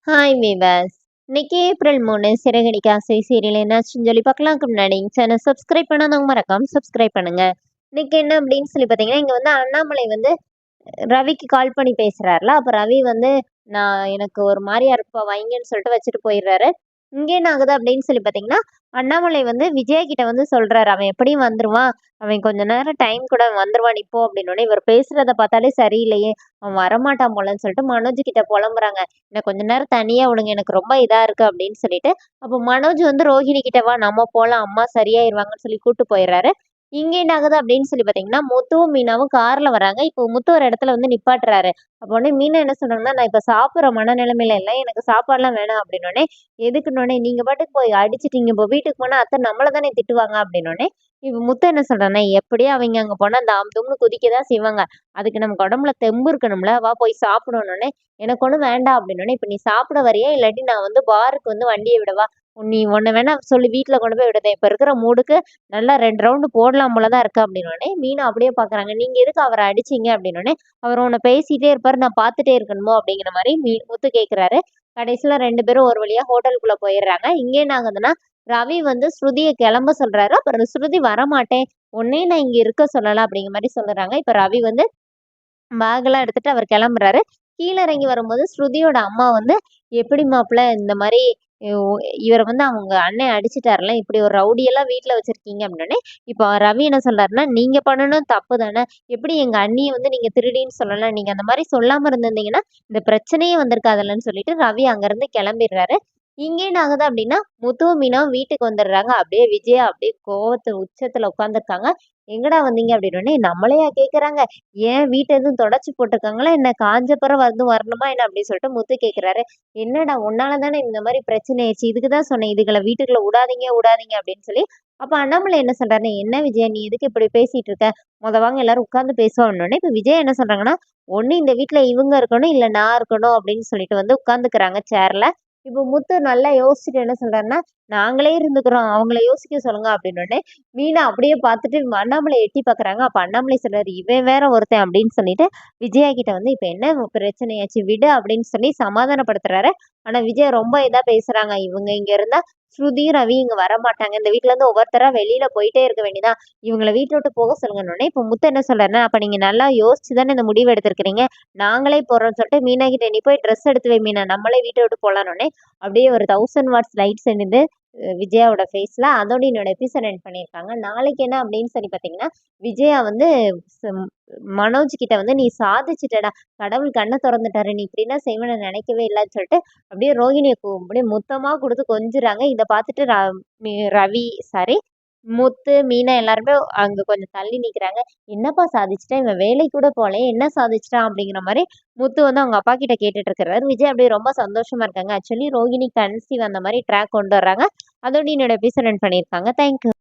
Hi viewers. இன்னைக்கு April 3 Siragadikka ஆசை serial என்னாச்சுன்னு சொல்லி பார்க்கலாம்க்கு முன்னாடி சேனல் சப்ஸ்கிரைப் பண்ணாதவங்க மறக்காம சப்ஸ்கிரைப் பண்ணுங்க. இன்னைக்கு என்ன அப்படின்னு சொல்லி பார்த்தீங்கன்னா, இங்க வந்து அண்ணாமலை வந்து ரவிக்கு கால் பண்ணி பேசுறாருல. அப்ப ரவி வந்து எனக்கு ஒரு மாரியா இருக்குப்பா வைங்கன்னு சொல்லிட்டு வச்சுட்டு போயிடுறாரு. இங்க என்ன ஆகுது அப்படின்னு சொல்லி பார்த்தீங்கன்னா, அண்ணாமலை வந்து விஜயா கிட்ட வந்து சொல்றாரு. அவன் எப்படியும் வந்துருவான். அவன் கொஞ்ச நேரம் டைம் கூட வந்துருவான் நீ போ அப்படின்னோனே, இவர் பேசுறத பார்த்தாலே சரியில்லையே. அவன் வரமாட்டான் போலன்னு சொல்லிட்டு மனோஜ் கிட்ட புலம்புறாங்க. என்ன கொஞ்ச நேரம் தனியா விடுங்க. எனக்கு ரொம்ப இதா இருக்கு அப்படின்னு சொல்லிட்டு, அப்போ மனோஜ் வந்து ரோஹிணி கிட்ட வா நம்ம போலாம். அம்மா சரியாயிருவாங்கன்னு சொல்லி கூட்டு போயிடுறாரு. இங்க என்ன ஆகுது அப்படின்னு சொல்லி பார்த்தீங்கன்னா, முத்துவும், மீனாவும் கார்ல வராங்க. இப்போ முத்து ஒரு இடத்துல வந்து நிப்பாட்டுறாரு. அப்போ உடனே மீனா என்ன சொல்றாங்கன்னா, "நான் இப்ப சாப்பிடுற மனநிலைமையில இல்ல. எனக்கு சாப்பாடுலாம் வேணாம்" அப்படின்னோனே, எதுக்குன்னோனே, "நீங்க பாட்டுக்கு போய் அடிச்சுட்டீங்க. இப்போ வீட்டுக்கு போனா அத்தை நம்மள தானே திட்டுவாங்க" அப்படின்னோனே, இப்ப முத்து என்ன சொல்றான்னா, "எப்படியும் அவைங்க அங்க போனா தாம் தூம்னு குதிக்க தான் செய்வாங்க. அதுக்கு நமக்கு உடம்புல தெம்பு இருக்கணும்ல. வா போய் சாப்பிடுவோன்னோனே, எனக்கு ஒண்ணும் வேண்டாம்" அப்படின்னோனே, "இப்ப நீ சாப்பிட வரியா? இல்லாட்டி நான் வந்து பாருக்கு வந்து வண்டிய விடவா? நீ உன்ன வேணா சொல்லு வீட்ல கொண்டு போய் விடுதேன். இப்ப இருக்கிற மூடுக்கு நல்லா 2 ரவுண்டு போடலாம் போல தான் இருக்கு" அப்படின்னோனே, மீனா அப்படியே பார்க்குறாங்க. "நீங்க எதுக்கு அவர அடிச்சீங்க?" அப்படின்னோனே, "அவர் உன்ன பேசிட்டே இருப்பாரு. நான் பார்த்துட்டே இருக்கணுமோ?" அப்படிங்கிற மாரி முத்து கேட்கிறாரு. கடைசியில 2 பேரும் ஒரு வழியா ஹோட்டலுக்குள்ள போயிடுறாங்க. இங்க என்ன ஆகுதுன்னா, ரவி வந்து ஸ்ருதிய கிளம்ப சொல்றாரு. அப்புறம் ஸ்ருதி வரமாட்டேன். உன்னையும் நான் இங்க இருக்க சொல்லல அப்படிங்கிற மாரி சொல்லுறாங்க. இப்ப ரவி வந்து பேக்லாம் எடுத்துட்டு அவர் கிளம்புறாரு. கீழ இறங்கி வரும்போது ஸ்ருதியோட அம்மா வந்து, "எப்படி மாப்ள இந்த மாரி இவ இவர வந்து அவங்க அண்ணன் அடிச்சுட்டார்ல, இப்படி ஒரு ரவுடியெல்லாம் வீட்ல வச்சிருக்கீங்க" அப்படின்னோனே, இப்போ ரவி என்ன சொல்றாருன்னா, "நீங்க பண்ணுனது தப்பு தானே. எப்படி எங்க அண்ணிய வந்து நீங்க திருடின்னு சொல்லலாம். நீங்க அந்த மாரி சொல்லாம இருந்திருந்தீங்கன்னா, இந்த பிரச்சனையே வந்திருக்காதுல்லன்னு" சொல்லிட்டு ரவி அங்கருந்து கிளம்பிடுறாரு. இங்க என்ன ஆகுது அப்படின்னா, முத்துவும், மீனாவும் வீட்டுக்கு வந்துடுறாங்க. அப்படியே விஜயா அப்படியே கோவத்து உச்சத்துல உட்காந்துருக்காங்க. "எங்கடா வந்தீங்க?" அப்படின்னோனே, "நம்மளையா கேட்கறாங்க? ஏன் வீட்ட எதுவும் தொடச்சு போட்டுருக்காங்களா என்ன? காஞ்ச பிறவு வந்து வரணுமா என்ன?" அப்படின்னு சொல்லிட்டு முத்து கேட்கிறாரு. "என்னடா உன்னால தானே இந்த மாரி பிரச்சனை ஆயிடுச்சு. இதுக்கு தான் சொன்னேன். இதுகள வீட்டுக்குள்ள உடாதீங்க, உடாதீங்க" அப்படின்னு சொல்லி. அப்ப அண்ணாமலை என்ன சொல்றாருன்னா, "என்ன விஜயா நீ எதுக்கு இப்படி பேசிட்டு இருக்க? வாங்க எல்லாரும் உட்கார்ந்து பேசுவோம்னோனே." இப்ப விஜயா என்ன சொல்றாங்கன்னா, "ஒண்ணு இந்த வீட்ல இவங்க இருக்கணும், இல்ல நான் இருக்கணும்" அப்படின்னு சொல்லிட்டு வந்து உட்கார்ந்துக்கிறாங்க சேர்ல. இப்போ முத்து நல்லா யோசிச்சுட்டு என்ன சொல்றாருன்னா, "நாங்களே இருந்துக்கிறோம். அவங்கள யோசிக்க சொல்லுங்க" அப்படின்னோனே, மீனா அப்படியே பார்த்துட்டு அண்ணாமலைய எட்டி பார்க்குறாங்க. அப்ப அண்ணாமலை சொல்றாரு, "இவன் வேற ஒருத்தன்" அப்படின்னு சொல்லிட்டு விஜயா கிட்ட வந்து, "இப்ப என்ன பிரச்சனையாச்சு விடு" அப்படின்னு சொல்லி சமாதானப்படுத்துறாரு. ஆனா விஜயா ரொம்ப இதா பேசுறாங்க. "இவங்க இங்க இருந்தா ஸ்ருதியும், ரவியும் இங்க வரமாட்டாங்க. இந்த வீட்ல இருந்து ஒவ்வொருத்தரா வெளியில போயிட்டே இருக்க வேண்டியதான். இவங்கள வீட்ட விட்டு போக சொல்லுங்கன்னோனே" இப்ப முத்து என்ன சொல்றாருன்னா, "அப்ப நீங்க நல்லா யோசிச்சு தானே இந்த முடிவு எடுத்திருக்கிறீங்க. நாங்களே போறோம்ன்னு" சொல்லிட்டு மீனா கிட்ட, "நீ போய் ட்ரெஸ் எடுத்து வை மீனா. நம்மளே வீட்ட விட்டு போலான்னோனே" அப்படியே ஒரு 1000 வாட்ஸ் லைட்ஸ் எரியுது. விஜயாவோட ஃபேஸ்ல. அதோட என்னோட எபிசோட் எண்ட் பண்ணியிருக்காங்க. நாளைக்கு என்ன அப்படின்னு சொல்லி பார்த்தீங்கன்னா, விஜயா வந்து சம் மனோஜ் கிட்ட வந்து, "நீ சாதிச்சுட்டடா! கடவுள் கண்ண தொறந்துட்டாரு. நீ இப்படிலாம் செய்வேன்னு நினைக்கவே இல்லன்னு" சொல்லிட்டு, அப்படியே ரோகிணிய அப்படியே முத்தமா குடுத்து கொஞ்சுறாங்க. இத பார்த்துட்டு ரவி சாரி முத்து, மீனா எல்லாருமே அங்க கொஞ்சம் தள்ளி நிக்கிறாங்க. "என்னப்பா சாதிச்சுட்ட? இவன் வேலைக்கு கூட போலயே! என்ன சாதிச்சுட்டான்?" அப்படிங்கிற மாரி முத்து வந்து அவங்க அப்பா கிட்ட கேட்டுட்டு இருக்கிறாரு. விஜய் அப்படியே ரொம்ப சந்தோஷமா இருக்காங்க. ஆக்சுவலி ரோகிணி கன்சீவ் அந்த மாரி ட்ராக் கொண்டு வர்றாங்க. அதோட என்னோட எபிசோட் எண்ட் பண்ணியிருக்காங்க. Thank you.